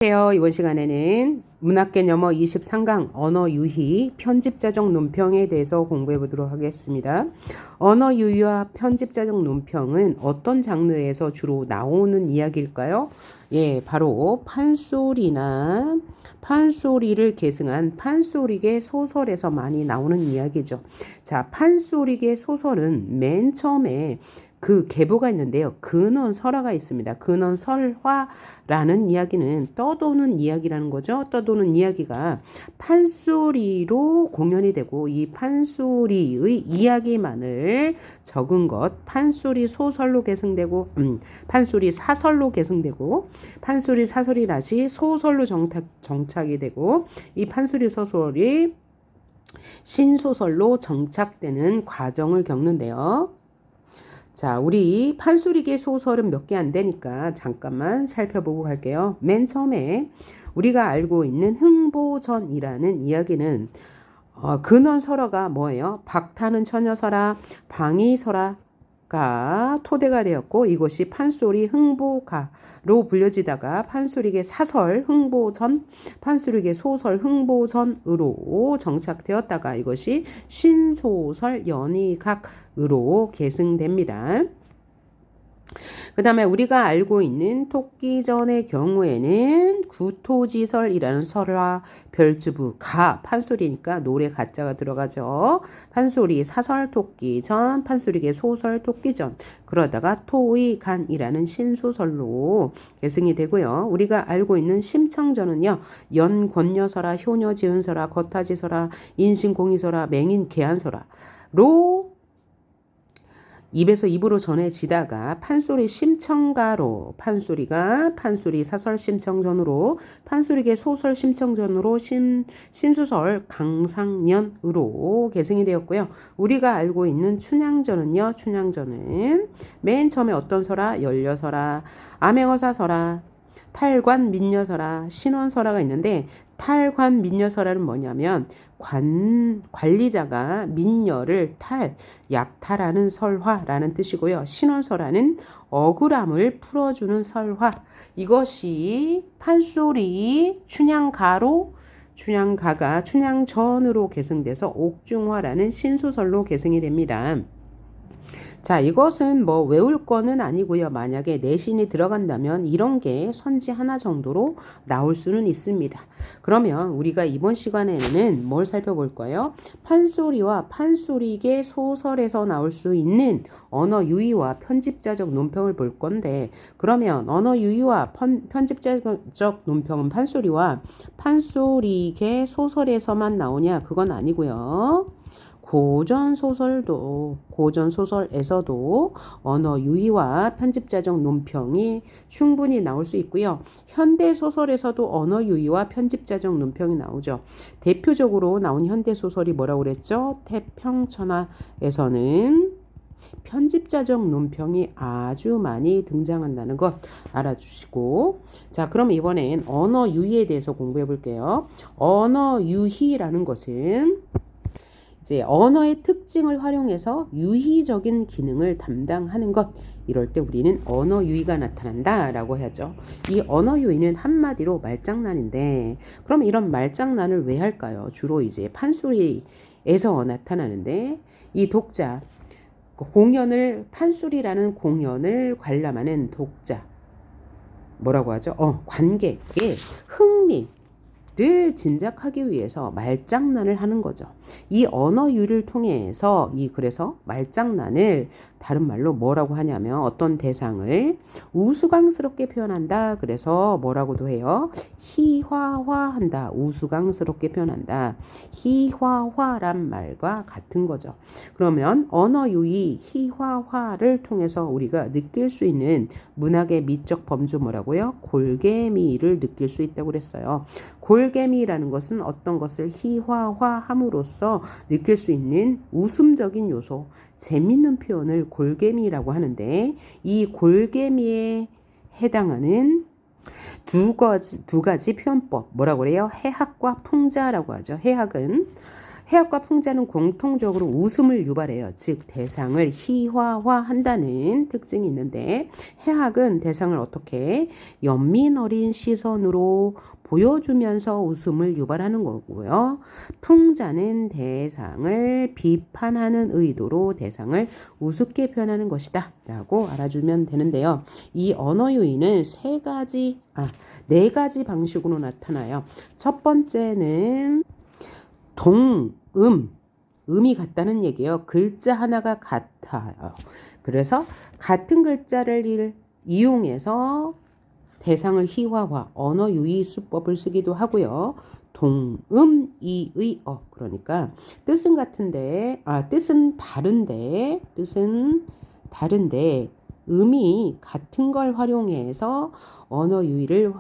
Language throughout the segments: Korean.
안녕하세요. 이번 시간에는 문학계 영어 23강 언어 유희 편집자적 논평에 대해서 공부해 보도록 하겠습니다. 언어 유희와 편집자적 논평은 어떤 장르에서 주로 나오는 이야기일까요? 예, 바로 판소리를 계승한 판소리계 소설에서 많이 나오는 이야기죠. 자, 판소리계 소설은 맨 처음에 그 계보가 있는데요. 근원설화가 있습니다. 근원설화라는 이야기는 떠도는 이야기라는 거죠. 떠도는 이야기가 판소리로 공연이 되고 이 판소리의 이야기만을 적은 것, 판소리 소설로 계승되고 판소리 사설로 계승되고 판소리 사설이 다시 소설로 정착이 되고 이 판소리 소설이 신소설로 정착되는 과정을 겪는데요. 자, 우리 판소리계 소설은 몇 개 안 되니까 잠깐만 살펴보고 갈게요. 맨 처음에 우리가 알고 있는 흥보전이라는 이야기는 근원설화가 뭐예요? 박타는 처녀설화, 방위설화가 토대가 되었고 이것이 판소리 흥보가로 불려지다가 판소리계 사설 흥보전, 판소리계 소설 흥보전으로 정착되었다가 이것이 신소설 연희각으로 계승됩니다. 그 다음에 우리가 알고 있는 토끼전의 경우에는 구토지설이라는 설화 별주부 가 판소리니까 노래 가짜가 들어가죠. 판소리 사설 토끼전 판소리계 소설 토끼전 그러다가 토의간이라는 신소설로 계승이 되고요. 우리가 알고 있는 심청전은요. 연권녀설화 효녀지은설화 거타지설화 인신공의설화 맹인계한설화로 입에서 입으로 전해지다가 판소리 심청가로 판소리 사설 심청전으로 판소리계 소설 심청전으로 신소설 강상년으로 계승이 되었고요. 우리가 알고 있는 춘향전은요. 춘향전은 맨 처음에 어떤 설화? 연려설화, 암행어사설화, 탈관 민녀설화, 신원설화가 있는데 탈관 민녀설화는 뭐냐면 관리자가 민녀를 약탈하는 설화라는 뜻이고요. 신원설화는 억울함을 풀어주는 설화. 이것이 판소리 춘향가가 춘향전으로 계승돼서 옥중화라는 신소설로 계승이 됩니다. 자, 이것은 뭐 외울 거는 아니고요. 만약에 내신이 들어간다면 이런 게 선지 하나 정도로 나올 수는 있습니다. 그러면 우리가 이번 시간에는 뭘 살펴볼 거예요? 판소리와 판소리계 소설에서 나올 수 있는 언어 유희와 편집자적 논평을 볼 건데 그러면 언어 유희와 편집자적 논평은 판소리와 판소리계 소설에서만 나오냐? 그건 아니고요. 고전소설에서도 언어 유희와 편집자적 논평이 충분히 나올 수 있고요. 현대소설에서도 언어 유희와 편집자적 논평이 나오죠. 대표적으로 나온 현대소설이 뭐라고 그랬죠? 태평천하에서는 편집자적 논평이 아주 많이 등장한다는 것 알아주시고 자, 그럼 이번엔 언어 유희에 대해서 공부해 볼게요. 언어 유희라는 것은 이제 언어의 특징을 활용해서 유희적인 기능을 담당하는 것 이럴 때 우리는 언어 유희가 나타난다 라고 하죠. 이 언어 유희는 한마디로 말장난인데 그럼 이런 말장난을 왜 할까요? 주로 이제 판소리에서 나타나는데 이 독자 판소리라는 공연을 관람하는 독자 뭐라고 하죠? 관객의 흥미를 진작하기 위해서 말장난을 하는 거죠. 이 언어유를 통해서 그래서 말장난을 다른 말로 뭐라고 하냐면 어떤 대상을 우스꽝스럽게 표현한다. 그래서 뭐라고도 해요? 희화화한다. 우스꽝스럽게 표현한다. 희화화란 말과 같은 거죠. 그러면 언어유희 희화화를 통해서 우리가 느낄 수 있는 문학의 미적 범주 뭐라고요? 골개미를 느낄 수 있다고 그랬어요. 골개미라는 것은 어떤 것을 희화화함으로써 느낄 수 있는 웃음적인 요소, 재밌는 표현을 골개미라고 하는데 이 골개미에 해당하는 두 가지 표현법 뭐라고 그래요? 해학과 풍자라고 하죠. 해학은 해학과 풍자는 공통적으로 웃음을 유발해요. 즉 대상을 희화화한다는 특징이 있는데 해학은 대상을 어떻게 연민 어린 시선으로 보여주면서 웃음을 유발하는 거고요. 풍자는 대상을 비판하는 의도로 대상을 우습게 표현하는 것이다 라고 알아주면 되는데요. 이 언어 유희는 네 가지 방식으로 나타나요. 첫 번째는 음이 같다는 얘기예요. 글자 하나가 같아요. 그래서 같은 글자를 이용해서 대상을 희화화, 언어 유희 수법을 쓰기도 하고요. 동음이의어, 그러니까 뜻은 다른데 음이 같은 걸 활용해서 언어 유희를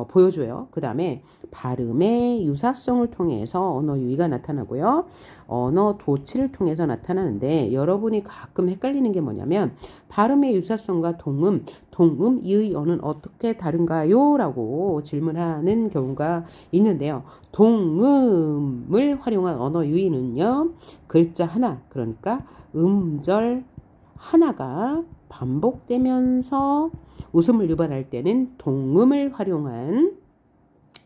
보여줘요. 그 다음에 발음의 유사성을 통해서 언어 유희가 나타나고요. 언어 도치를 통해서 나타나는데 여러분이 가끔 헷갈리는 게 뭐냐면 발음의 유사성과 동음이의어는 어떻게 다른가요? 라고 질문하는 경우가 있는데요. 동음을 활용한 언어 유희는요. 글자 하나, 그러니까 음절 하나가 반복되면서 웃음을 유발할 때는 동음을 활용한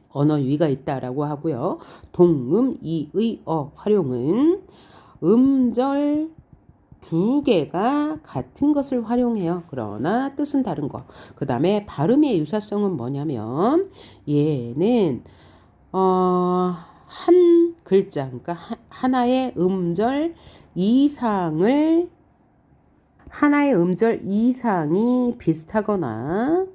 언어 유희가 있다라고 하고요. 동음이의어 활용은 음절 두 개가 같은 것을 활용해요. 그러나 뜻은 다른 거. 그 다음에 발음의 유사성은 뭐냐면 얘는 한 글자, 그러니까 하나의 음절 이상이 비슷하거나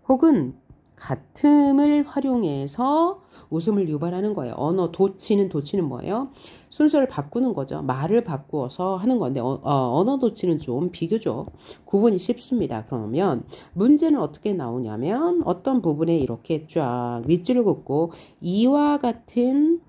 혹은 같음을 활용해서 웃음을 유발하는 거예요. 언어 도치는 뭐예요? 순서를 바꾸는 거죠. 말을 바꾸어서 하는 건데 언어 도치는 좀 비교적 구분이 쉽습니다. 그러면 문제는 어떻게 나오냐면 어떤 부분에 이렇게 쫙 밑줄을 긋고 이와 같은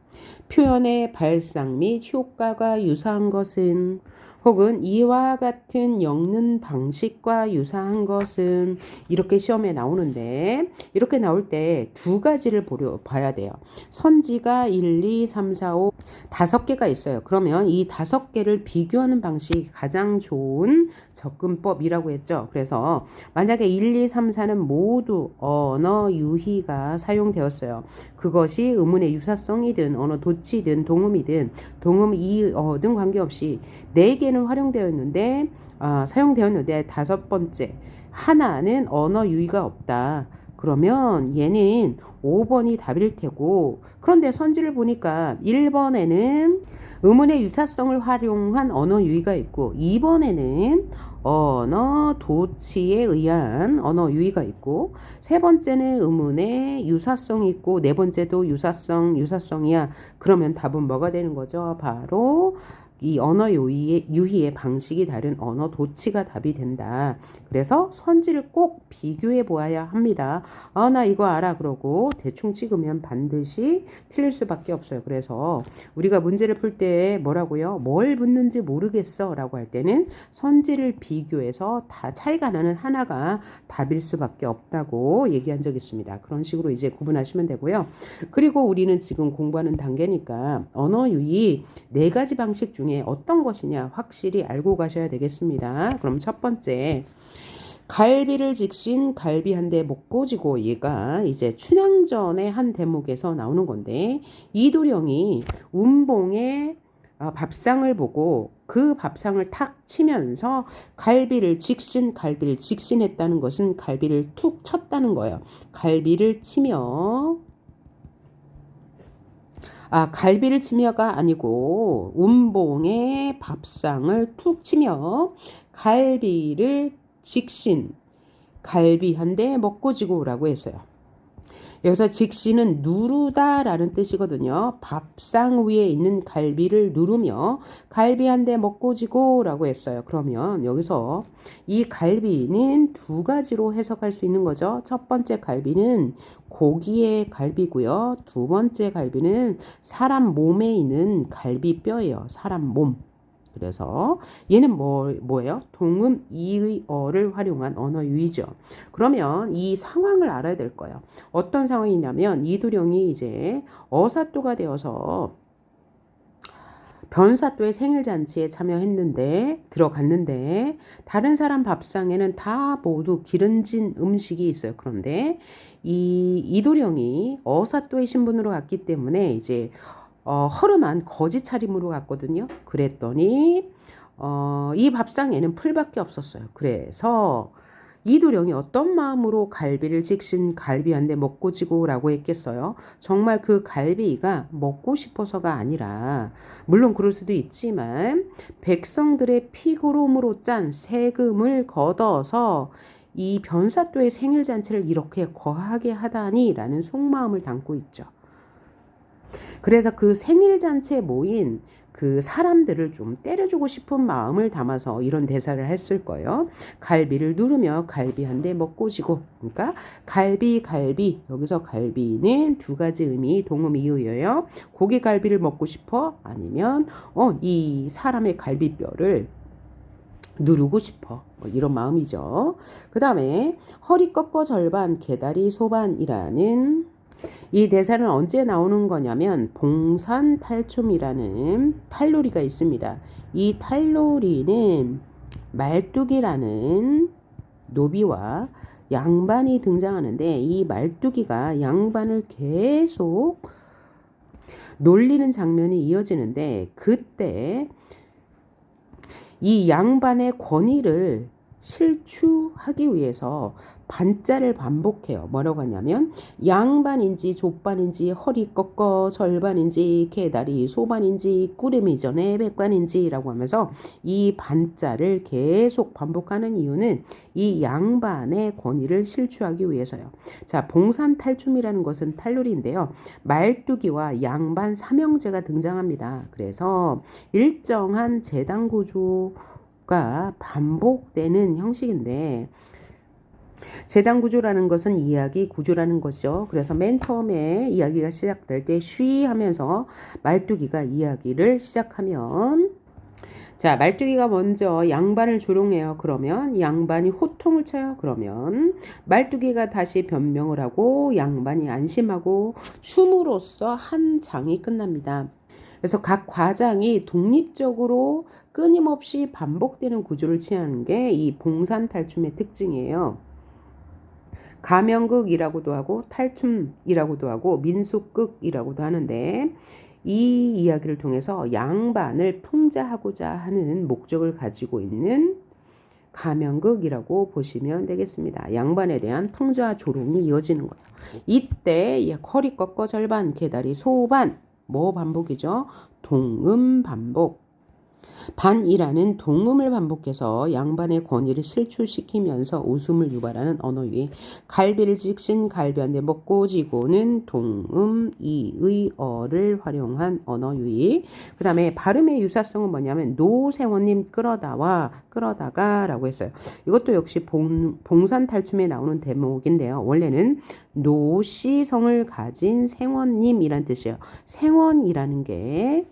표현의 발상 및 효과가 유사한 것은 혹은 이와 같은 엮는 방식과 유사한 것은 이렇게 시험에 나오는데 이렇게 나올 때 두 가지를 봐야 돼요. 선지가 1, 2, 3, 4, 5 5개가 있어요. 그러면 이 5개를 비교하는 방식이 가장 좋은 접근법이라고 했죠. 그래서 만약에 1, 2, 3, 4는 모두 언어 유희가 사용되었어요. 그것이 의문의 유사성이든 언어 도치든 동음이든 동음이어 등 관계없이 4개는 사용되었는데 5번째 하나는 언어 유희가 없다. 그러면 얘는 5번이 답일 테고 그런데 선지를 보니까 1번에는 의문의 유사성을 활용한 언어 유희가 있고 2번에는 언어 도치에 의한 언어 유희가 있고 세 번째는 의문의 유사성이 있고 네 번째도 유사성이야. 그러면 답은 뭐가 되는 거죠? 바로 이 언어 유희의 방식이 다른 언어 도치가 답이 된다. 그래서 선지를 꼭 비교해 보아야 합니다. 나 이거 알아. 그러고 대충 찍으면 반드시 틀릴 수밖에 없어요. 그래서 우리가 문제를 풀 때 뭐라고요? 뭘 묻는지 모르겠어 라고 할 때는 선지를 비교해서 다 차이가 나는 하나가 답일 수밖에 없다고 얘기한 적이 있습니다. 그런 식으로 이제 구분하시면 되고요. 그리고 우리는 지금 공부하는 단계니까 언어 유희 4가지 방식 중에 어떤 것이냐 확실히 알고 가셔야 되겠습니다. 그럼 첫 번째 갈비를 직신 갈비 한 대 못 꼬지고 얘가 이제 춘향전의 한 대목에서 나오는 건데 이도령이 운봉의 밥상을 보고 그 밥상을 탁 치면서 갈비를 직신했다는 것은 갈비를 툭 쳤다는 거예요. 갈비를 치며가 아니고 운봉의 밥상을 툭 치며 갈비를 갈비 한 대 먹고 지고 오라고 했어요. 여기서 직신은 누르다라는 뜻이거든요. 밥상 위에 있는 갈비를 누르며 갈비 한 대 먹고 지고라고 했어요. 그러면 여기서 이 갈비는 2가지로 해석할 수 있는 거죠. 첫 번째 갈비는 고기의 갈비고요. 2번째 갈비는 사람 몸에 있는 갈비뼈예요. 사람 몸. 그래서 얘는 뭐예요? 동음이의어를 활용한 언어 유희죠. 그러면 이 상황을 알아야 될 거예요. 어떤 상황이냐면 이도령이 이제 어사또가 되어서 변사또의 생일잔치에 참여했는데 들어갔는데 다른 사람 밥상에는 다 모두 기름진 음식이 있어요. 그런데 이 이도령이 어사또의 신분으로 갔기 때문에 이제 허름한 거지 차림으로 갔거든요. 그랬더니 이 밥상에는 풀밖에 없었어요. 그래서 이도령이 어떤 마음으로 갈비를 직신 갈비 한 대 먹고 지고라고 했겠어요. 정말 그 갈비가 먹고 싶어서가 아니라 물론 그럴 수도 있지만 백성들의 피고름으로 짠 세금을 걷어서 이 변사또의 생일잔치를 이렇게 거하게 하다니라는 속마음을 담고 있죠. 그래서 그 생일잔치에 모인 그 사람들을 좀 때려주고 싶은 마음을 담아서 이런 대사를 했을 거예요. 갈비를 누르며 갈비 한 대 먹고 지고. 그러니까 갈비 여기서 갈비는 두 가지 의미 동음 이의예요. 고기 갈비를 먹고 싶어 아니면 이 사람의 갈비뼈를 누르고 싶어 이런 마음이죠. 그 다음에 허리 꺾어 절반 개다리 소반이라는 이 대사는 언제 나오는 거냐면 봉산탈춤이라는 탈놀이가 있습니다. 이 탈놀이는 말뚝이라는 노비와 양반이 등장하는데 이 말뚝이가 양반을 계속 놀리는 장면이 이어지는데 그때 이 양반의 권위를 실추하기 위해서 반자를 반복해요. 뭐라고 하냐면 양반인지 족반인지 허리 꺾어 절반인지 개다리 소반인지 꾸레미 전에 백반인지 라고 하면서 이 반자를 계속 반복하는 이유는 이 양반의 권위를 실추하기 위해서요. 자, 봉산탈춤이라는 것은 탈놀이인데요. 말뚝이와 양반 삼형제가 등장합니다. 그래서 일정한 재단 구조가 반복되는 형식인데 재단 구조라는 것은 이야기 구조라는 것이죠. 그래서 맨 처음에 이야기가 시작될 때 쉬 하면서 말뚝이가 이야기를 시작하면 자, 말뚝이가 먼저 양반을 조롱해요. 그러면 양반이 호통을 쳐요. 그러면 말뚝이가 다시 변명을 하고 양반이 안심하고 춤으로써 한 장이 끝납니다. 그래서 각 과장이 독립적으로 끊임없이 반복되는 구조를 취하는 게 이 봉산탈춤의 특징이에요. 가명극이라고도 하고 탈춤이라고도 하고 민속극이라고도 하는데 이 이야기를 통해서 양반을 풍자하고자 하는 목적을 가지고 있는 가명극이라고 보시면 되겠습니다. 양반에 대한 풍자 조롱이 이어지는 거예요. 이때 허리 꺾어 절반 개다리 소반 뭐 반복이죠? 동음 반복. 반이라는 동음을 반복해서 양반의 권위를 실추시키면서 웃음을 유발하는 언어유희. 갈비를 직신 갈비 한 대 먹고 지고는 동음 이의어를 활용한 언어유희. 그 다음에 발음의 유사성은 뭐냐면 노생원님 끌어다가 라고 했어요. 이것도 역시 봉산탈춤에 나오는 대목인데요. 원래는 노시성을 가진 생원님이란 뜻이에요. 생원이라는 게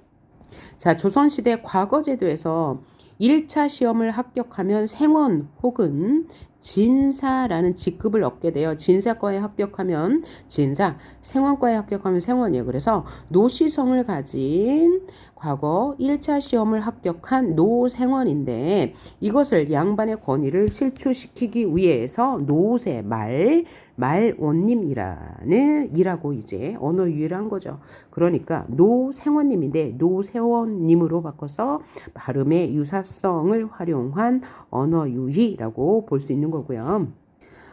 자, 조선시대 과거제도에서 1차 시험을 합격하면 생원 혹은 진사라는 직급을 얻게 돼요. 진사과에 합격하면 진사, 생원과에 합격하면 생원이에요. 그래서 노시성을 가진 과거 1차 시험을 합격한 노생원인데 이것을 양반의 권위를 실추시키기 위해서 노세 말원님이라고 이제 언어 유희를 한 거죠. 그러니까 노생원님인데 노세원님으로 바꿔서 발음의 유사성을 활용한 언어 유희라고 볼 수 있는 거고요.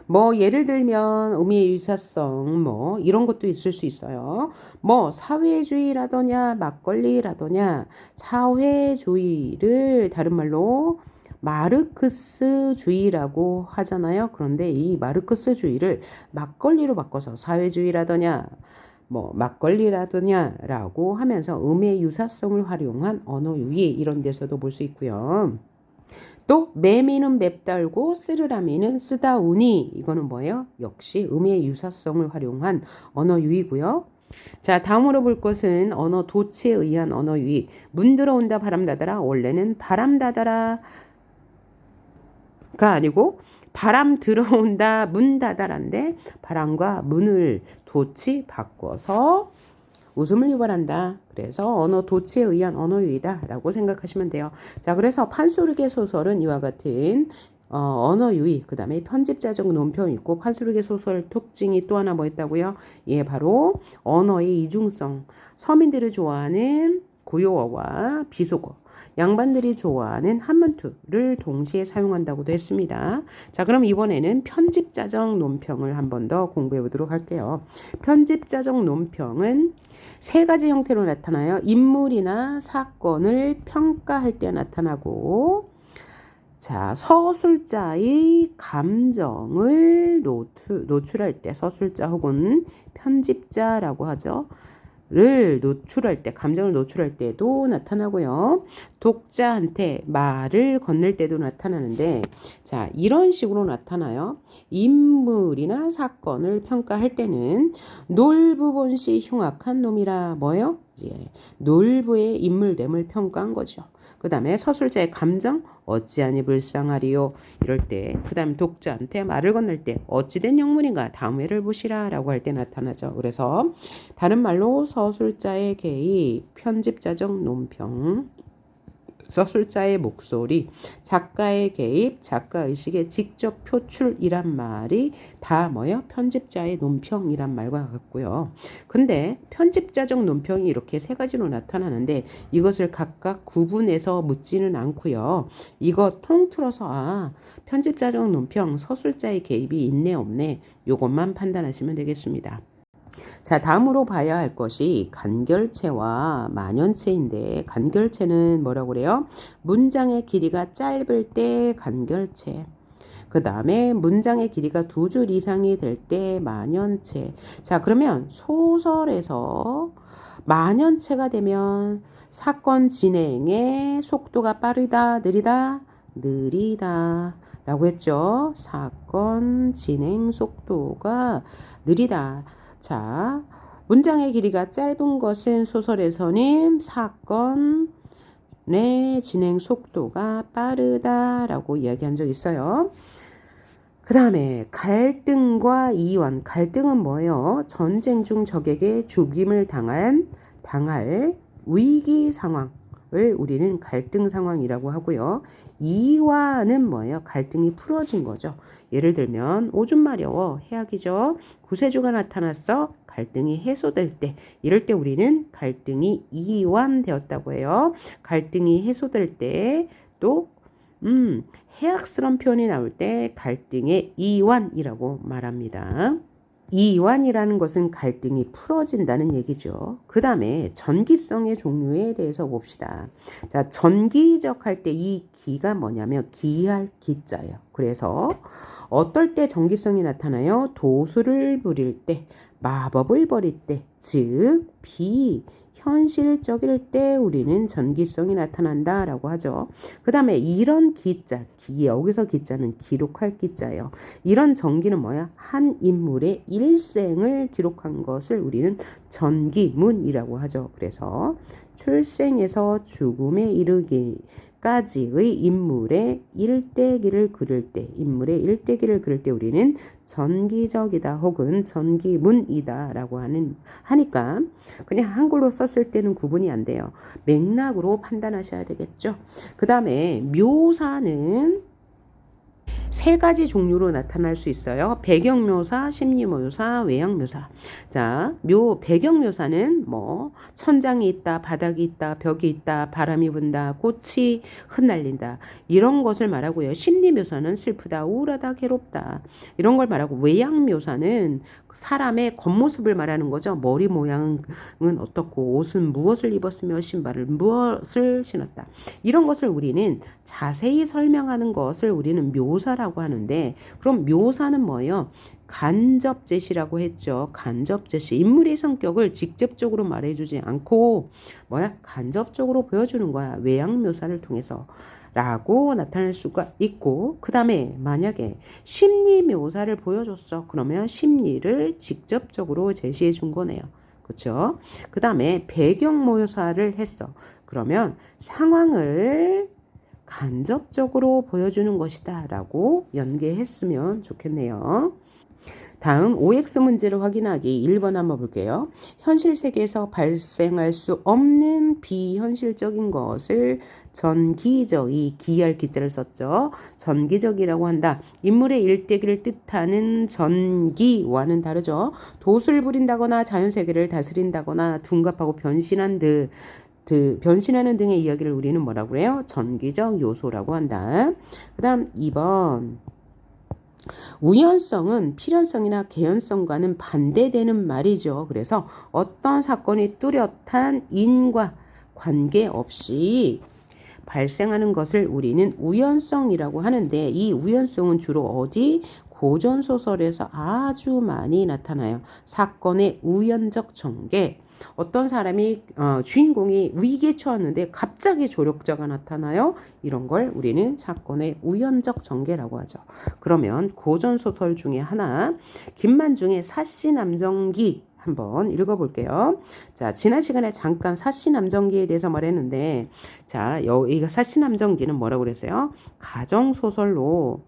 뭐 예를 들면 의미의 유사성 뭐 이런 것도 있을 수 있어요. 뭐 사회주의라더냐 막걸리라더냐 사회주의를 다른 말로 마르크스주의라고 하잖아요. 그런데 이 마르크스주의를 막걸리로 바꿔서 사회주의라더냐 뭐 막걸리라더냐라고 하면서 음의 유사성을 활용한 언어 유희 이런 데서도 볼 수 있고요. 또 매미는 맵달고 쓰르라미는 쓰다우니 이거는 뭐예요? 역시 음의 유사성을 활용한 언어 유희고요. 자, 다음으로 볼 것은 언어 도치에 의한 언어 유희. 문 들어온다 바람 닫아라. 원래는 바람 닫아라가 아니고 바람 들어온다 문 닫아라인데 바람과 문을 도치 바꿔서 웃음을 유발한다. 그래서 언어 도치에 의한 언어 유희다라고 생각하시면 돼요. 자, 그래서 판소리계 소설은 이와 같은 언어 유희, 그 다음에 편집자적 논평이 있고, 판소리계 소설 특징이 또 하나 뭐 있다고요? 예, 바로 언어의 이중성. 서민들이 좋아하는 고유어와 비속어, 양반들이 좋아하는 한문투를 동시에 사용한다고도 했습니다. 자, 그럼 이번에는 편집자적 논평을 한 번 더 공부해 보도록 할게요. 편집자적 논평은 세 가지 형태로 나타나요. 인물이나 사건을 평가할 때 나타나고, 자, 서술자의 감정을 노출할 때, 서술자 혹은 편집자라고 하죠. 를 노출할 때, 감정을 노출할 때도 나타나고요. 독자한테 말을 건넬 때도 나타나는데, 자, 이런 식으로 나타나요. 인물이나 사건을 평가할 때는 놀부본시 흉악한 놈이라 뭐요? 예, 놀부의 인물됨을 평가한 거죠. 그 다음에 서술자의 감정, 어찌하니 불쌍하리요. 이럴 때, 그 다음에 독자한테 말을 건넬 때 어찌된 영문인가 다음 회를 보시라 라고 할 때 나타나죠. 그래서 다른 말로 서술자의 개의, 편집자적 논평, 서술자의 목소리, 작가의 개입, 작가의식의 직접 표출이란 말이 다 뭐예요? 편집자의 논평이란 말과 같고요. 근데 편집자적 논평이 이렇게 세 가지로 나타나는데 이것을 각각 구분해서 묻지는 않고요. 이거 통틀어서 편집자적 논평, 서술자의 개입이 있네 없네 이것만 판단하시면 되겠습니다. 자, 다음으로 봐야 할 것이 간결체와 만연체인데, 간결체는 뭐라고 그래요? 문장의 길이가 짧을 때 간결체. 그 다음에 문장의 길이가 2줄 이상이 될 때 만연체. 자, 그러면 소설에서 만연체가 되면 사건 진행의 속도가 빠르다, 느리다, 느리다. 라고 했죠. 사건 진행 속도가 느리다. 자, 문장의 길이가 짧은 것은 소설에서는 사건의 진행 속도가 빠르다라고 이야기한 적 있어요. 그 다음에 갈등과 이완. 갈등은 뭐예요? 전쟁 중 적에게 죽임을 당할 위기 상황을 우리는 갈등 상황이라고 하고요. 이완은 뭐예요? 갈등이 풀어진 거죠. 예를 들면 오줌 마려워, 해악이죠. 구세주가 나타났어, 갈등이 해소될 때, 이럴 때 우리는 갈등이 이완되었다고 해요. 갈등이 해소될 때 또 해악스러운 표현이 나올 때 갈등의 이완이라고 말합니다. 이완이라는 것은 갈등이 풀어진다는 얘기죠. 그 다음에 전기성의 종류에 대해서 봅시다. 자, 전기적 할 때 이 기가 뭐냐면 기할 기자예요. 그래서 어떨 때 전기성이 나타나요? 도수를 부릴 때, 마법을 벌일 때, 즉 비현실적일 때 우리는 전기성이 나타난다라고 하죠. 그 다음에 이런 기자, 여기서 기자는 기록할 기자예요. 이런 전기는 뭐야? 한 인물의 일생을 기록한 것을 우리는 전기문이라고 하죠. 그래서 출생에서 죽음에 이르기까지의 인물의 일대기를 그릴 때, 우리는 전기적이다 혹은 전기문이다라고 하니까 그냥 한글로 썼을 때는 구분이 안 돼요. 맥락으로 판단하셔야 되겠죠. 그 다음에 묘사는 세 가지 종류로 나타날 수 있어요. 배경묘사, 심리묘사, 외양묘사. 자, 배경묘사는 뭐 천장이 있다, 바닥이 있다, 벽이 있다, 바람이 분다, 꽃이 흩날린다. 이런 것을 말하고요. 심리묘사는 슬프다, 우울하다, 괴롭다. 이런 걸 말하고 외양묘사는 사람의 겉모습을 말하는 거죠. 머리 모양은 어떻고 옷은 무엇을 입었으며 신발을 무엇을 신었다. 이런 것을 우리는 자세히 설명하는 것을 우리는 묘사라고 하는데, 그럼 묘사는 뭐예요? 간접 제시라고 했죠. 간접 제시. 인물의 성격을 직접적으로 말해주지 않고 간접적으로 보여주는 거야. 외양 묘사를 통해서. 라고 나타낼 수가 있고, 그 다음에 만약에 심리 묘사를 보여줬어. 그러면 심리를 직접적으로 제시해 준 거네요. 그렇죠? 그 다음에 배경 묘사를 했어. 그러면 상황을 간접적으로 보여주는 것이다 라고 연계했으면 좋겠네요. 다음 OX 문제를 확인하기 1번 한번 볼게요. 현실 세계에서 발생할 수 없는 비현실적인 것을 전기적, 이 기할 기자를 썼죠. 전기적이라고 한다. 인물의 일대기를 뜻하는 전기와는 다르죠. 도술 부린다거나 자연세계를 다스린다거나 둔갑하고 변신하는 등의 이야기를 우리는 뭐라고 그래요? 전기적 요소라고 한다. 그 다음 2번. 우연성은 필연성이나 개연성과는 반대되는 말이죠. 그래서 어떤 사건이 뚜렷한 인과 관계없이 발생하는 것을 우리는 우연성이라고 하는데, 이 우연성은 주로 어디? 고전소설에서 아주 많이 나타나요. 사건의 우연적 전개. 어떤 사람이 주인공이 위기에 처했는데 갑자기 조력자가 나타나요. 이런 걸 우리는 사건의 우연적 전개라고 하죠. 그러면 고전소설 중에 하나, 김만중의 사시남정기 한번 읽어볼게요. 자, 지난 시간에 잠깐 사시남정기에 대해서 말했는데, 자, 이 사시남정기는 뭐라고 그랬어요? 가정소설로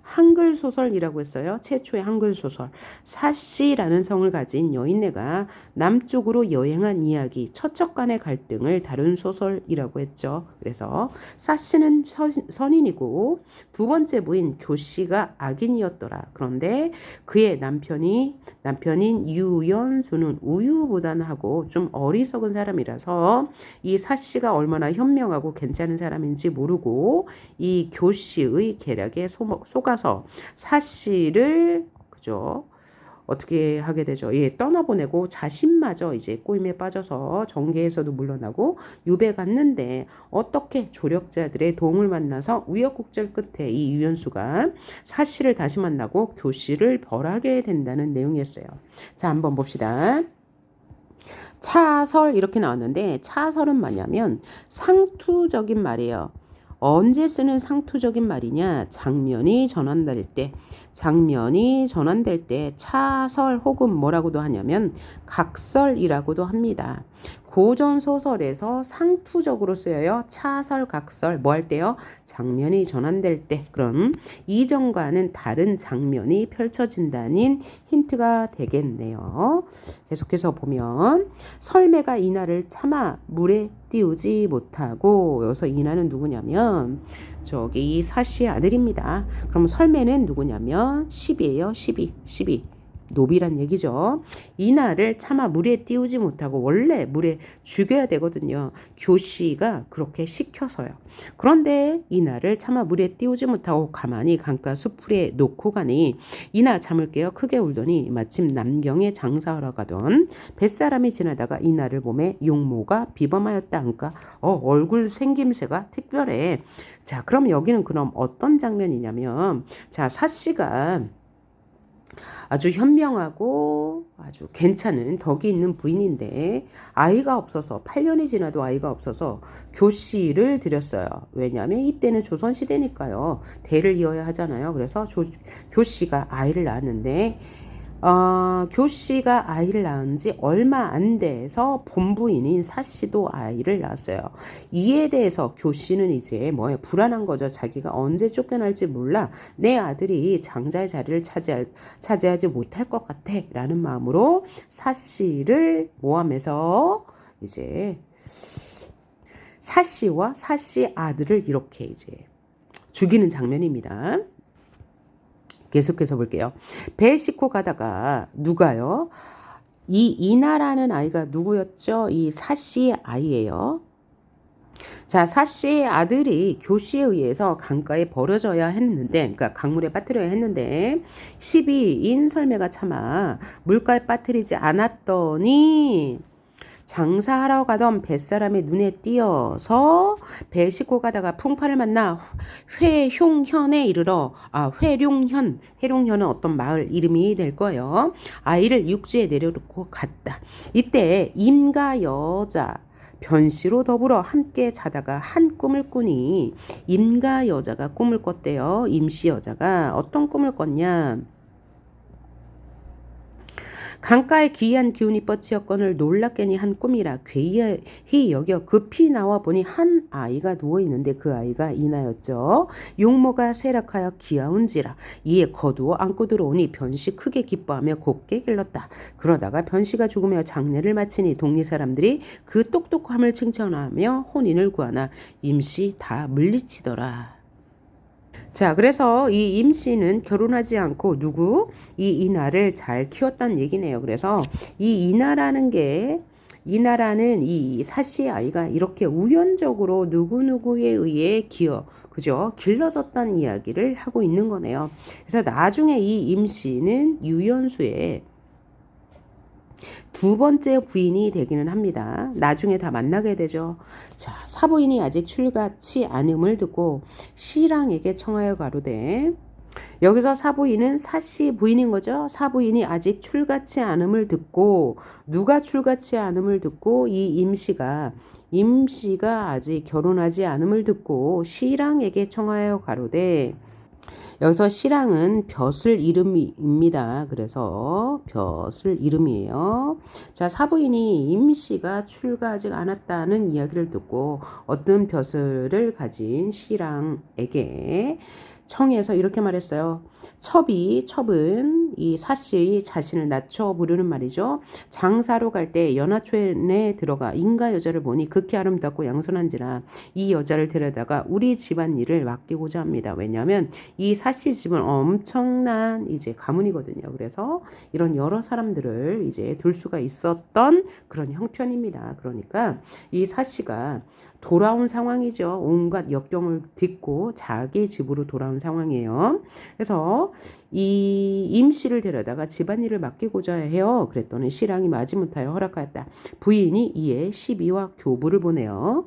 한글 소설이라고 했어요. 최초의 한글 소설. 사씨라는 성을 가진 여인네가 남쪽으로 여행한 이야기, 처척 간의 갈등을 다룬 소설이라고 했죠. 그래서 사씨는 선인이고 두 번째 부인 교씨가 악인이었더라. 그런데 그의 남편인 유연수는 우유부단하고 좀 어리석은 사람이라서 이 사씨가 얼마나 현명하고 괜찮은 사람인지 모르고 이 교씨의 계략에 속아서 사씨를 그죠? 어떻게 하게 되죠? 예, 떠나보내고 자신마저 이제 꼬임에 빠져서 정계에서도 물러나고 유배 갔는데, 어떻게 조력자들의 도움을 만나서 우여곡절 끝에 이 유연수가 사씨를 다시 만나고 교씨를 벌하게 된다는 내용이었어요. 자, 한번 봅시다. 차설 이렇게 나왔는데, 차설은 뭐냐면 상투적인 말이에요. 언제 쓰는 상투적인 말이냐? 장면이 전환될 때 차설 혹은 뭐라고도 하냐면 각설이라고도 합니다. 고전 소설에서 상투적으로 쓰여요. 차설, 각설. 뭐 할 때요? 장면이 전환될 때. 그럼 이전과는 다른 장면이 펼쳐진다는 힌트가 되겠네요. 계속해서 보면 설매가 이나를 차마 물에 띄우지 못하고, 여기서 이나는 누구냐면 저기 이 사씨의 아들입니다. 그럼 설매는 누구냐면 시비예요. 시비. 노비란 얘기죠. 이나를 차마 물에 띄우지 못하고, 원래 물에 죽여야 되거든요. 교씨가 그렇게 시켜서요. 그런데 이나를 차마 물에 띄우지 못하고 가만히 강가 수풀에 놓고 가니 이나 잠을 깨어 크게 울더니 마침 남경에 장사하러 가던 뱃사람이 지나다가 이나를 보매 용모가 비범하였다 한가. 얼굴 생김새가 특별해. 자, 그럼 여기는 그럼 어떤 장면이냐면, 자, 사씨가 아주 현명하고 아주 괜찮은 덕이 있는 부인인데 아이가 없어서 8년이 지나도 아이가 없어서 교씨를 들였어요. 왜냐하면 이때는 조선시대니까요. 대를 이어야 하잖아요. 그래서 교씨가 아이를 낳았는데 교씨가 아이를 낳은 지 얼마 안 돼서 본부인인 사씨도 아이를 낳았어요. 이에 대해서 교씨는 이제 불안한 거죠. 자기가 언제 쫓겨날지 몰라. 내 아들이 장자의 자리를 차지하지 못할 것 같아. 라는 마음으로 사씨를 모함해서 이제 사씨와 사씨 아들을 이렇게 이제 죽이는 장면입니다. 계속해서 볼게요. 배 싣고 가다가 누가요? 이 이나라는 아이가 누구였죠? 이 사씨의 아이예요. 자, 사씨의 아들이 교씨에 의해서 강가에 버려져야 했는데, 그러니까 강물에 빠뜨려야 했는데 12인 설매가 차마 물가에 빠뜨리지 않았더니 장사하러 가던 뱃사람의 눈에 띄어서 배 싣고 가다가 풍파를 만나 회룡현에 이르러, 회룡현은 어떤 마을 이름이 될 거예요. 아이를 육지에 내려놓고 갔다. 이때 임가 여자 변씨로 더불어 함께 자다가 한 꿈을 꾸니, 임가 여자가 꿈을 꿨대요. 임씨 여자가 어떤 꿈을 꿨냐? 강가에 기이한 기운이 뻗치었거늘 놀랍게니 한 꿈이라 괴이히 여겨 급히 나와 보니 한 아이가 누워있는데 그 아이가 이나였죠. 용모가 쇠락하여 기아운지라 이에 거두어 안고 들어오니 변씨 크게 기뻐하며 곱게 길렀다. 그러다가 변씨가 죽으며 장례를 마치니 동리 사람들이 그 똑똑함을 칭찬하며 혼인을 구하나 임씨 다 물리치더라. 자, 그래서 이 임씨는 결혼하지 않고 이 이나를 잘 키웠다는 얘기네요. 그래서 이 이나라는 이 사씨의 아이가 이렇게 우연적으로 누구누구에 의해 그죠? 길러졌다는 이야기를 하고 있는 거네요. 그래서 나중에 이 임씨는 유연수의 두 번째 부인이 되기는 합니다. 나중에 다 만나게 되죠. 자, 사부인이 아직 출가치 않음을 듣고 신랑에게 청하여 가로되, 여기서 사부인은 사씨 부인인 거죠. 사부인이 아직 출가치 않음을 듣고, 누가 출가치 않음을 듣고 이 임씨가 아직 결혼하지 않음을 듣고 신랑에게 청하여 가로되, 여기서 신랑은 벼슬 이름입니다. 그래서 벼슬 이름이에요. 자, 사부인이 임씨가 출가하지 않았다는 이야기를 듣고 어떤 벼슬을 가진 신랑에게 청해서 이렇게 말했어요. 첩은 이 사씨 자신을 낮춰 부르는 말이죠. 장사로 갈 때 연하촌에 들어가 인가 여자를 보니 극히 아름답고 양손한지라 이 여자를 데려다가 우리 집안 일을 맡기고자 합니다. 왜냐하면 이 사씨 집은 엄청난 이제 가문이거든요. 그래서 이런 여러 사람들을 이제 둘 수가 있었던 그런 형편입니다. 그러니까 이 사씨가 돌아온 상황이죠. 온갖 역경을 딛고 자기 집으로 돌아온 상황이에요. 그래서 이 임씨를 데려다가 집안일을 맡기고자 해요. 그랬더니 신랑이 마지못하여 허락하였다. 부인이 이에 시비와 교부를 보내요.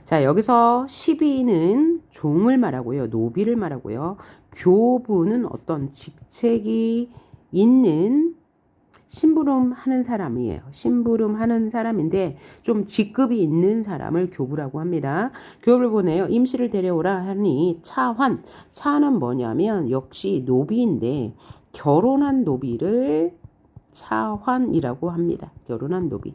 자, 여기서 시비는 종을 말하고요. 노비를 말하고요. 교부는 어떤 직책이 있는 심부름하는 사람이에요. 심부름하는 사람인데 좀 직급이 있는 사람을 교부라고 합니다. 교부를 보내요. 임씨를 데려오라 하니 차는 뭐냐면 역시 노비인데 결혼한 노비를 차환이라고 합니다. 결혼한 노비.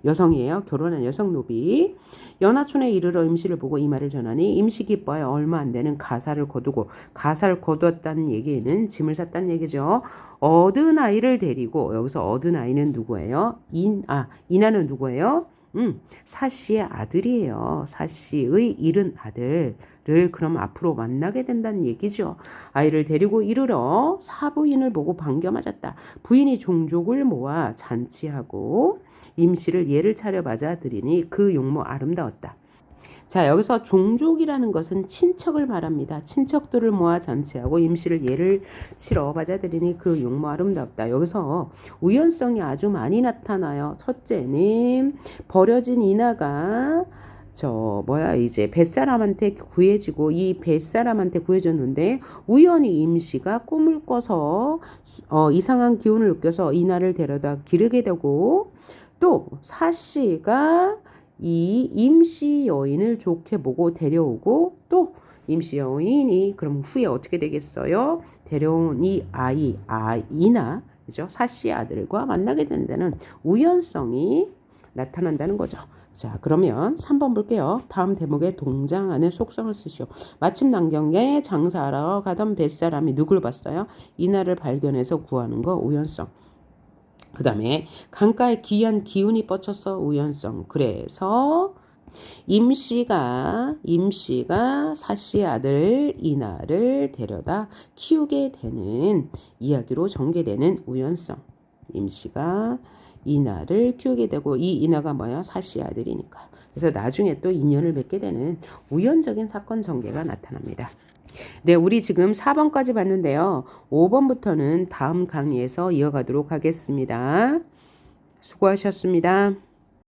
여성이에요. 결혼한 여성 노비. 연하촌에 이르러 임씨를 보고 이 말을 전하니 임씨 기뻐하여 얼마 안 되는 가사를 거두고, 가사를 거두었다는 얘기는 짐을 샀다는 얘기죠. 얻은 아이를 데리고, 여기서 얻은 아이는 누구예요? 이나는 누구예요? 사씨의 아들이에요. 사씨의 잃은 아들을 그럼 앞으로 만나게 된다는 얘기죠. 아이를 데리고 이르러 사부인을 보고 반겨 맞았다. 부인이 종족을 모아 잔치하고 임씨를 예를 차려 맞아들이니 그 용모 아름다웠다. 자, 여기서 종족이라는 것은 친척을 말합니다. 친척들을 모아 잔치하고 임씨를 예를 치러 맞아들이니 그 용모 아름답다. 여기서 우연성이 아주 많이 나타나요. 첫째는 버려진 이나가 이제 뱃사람한테 구해지고, 이 뱃사람한테 구해졌는데 우연히 임씨가 꿈을 꿔서 이상한 기운을 느껴서 이나를 데려다 기르게 되고, 또 사씨가 이 임씨 여인을 좋게 보고 데려오고, 또 임씨 여인이 그럼 후에 어떻게 되겠어요? 데려온 이 아이나 그죠? 사씨 아들과 만나게 된다는 우연성이 나타난다는 거죠. 자, 그러면 3번 볼게요. 다음 대목에 동장하는 속성을 쓰시오. 마침 남경에 장사하러 가던 뱃사람이 누굴 봤어요? 이나를 발견해서 구하는 거 우연성. 그 다음에 강가에 기이한 기운이 뻗쳐서 우연성. 그래서 임씨가 사씨 아들 이나를 데려다 키우게 되는 이야기로 전개되는 우연성. 임씨가 이나를 키우게 되고, 이 이나가 뭐야? 사씨 아들이니까. 그래서 나중에 또 인연을 맺게 되는 우연적인 사건 전개가 나타납니다. 네, 우리 지금 4번까지 봤는데요. 5번부터는 다음 강의에서 이어가도록 하겠습니다. 수고하셨습니다.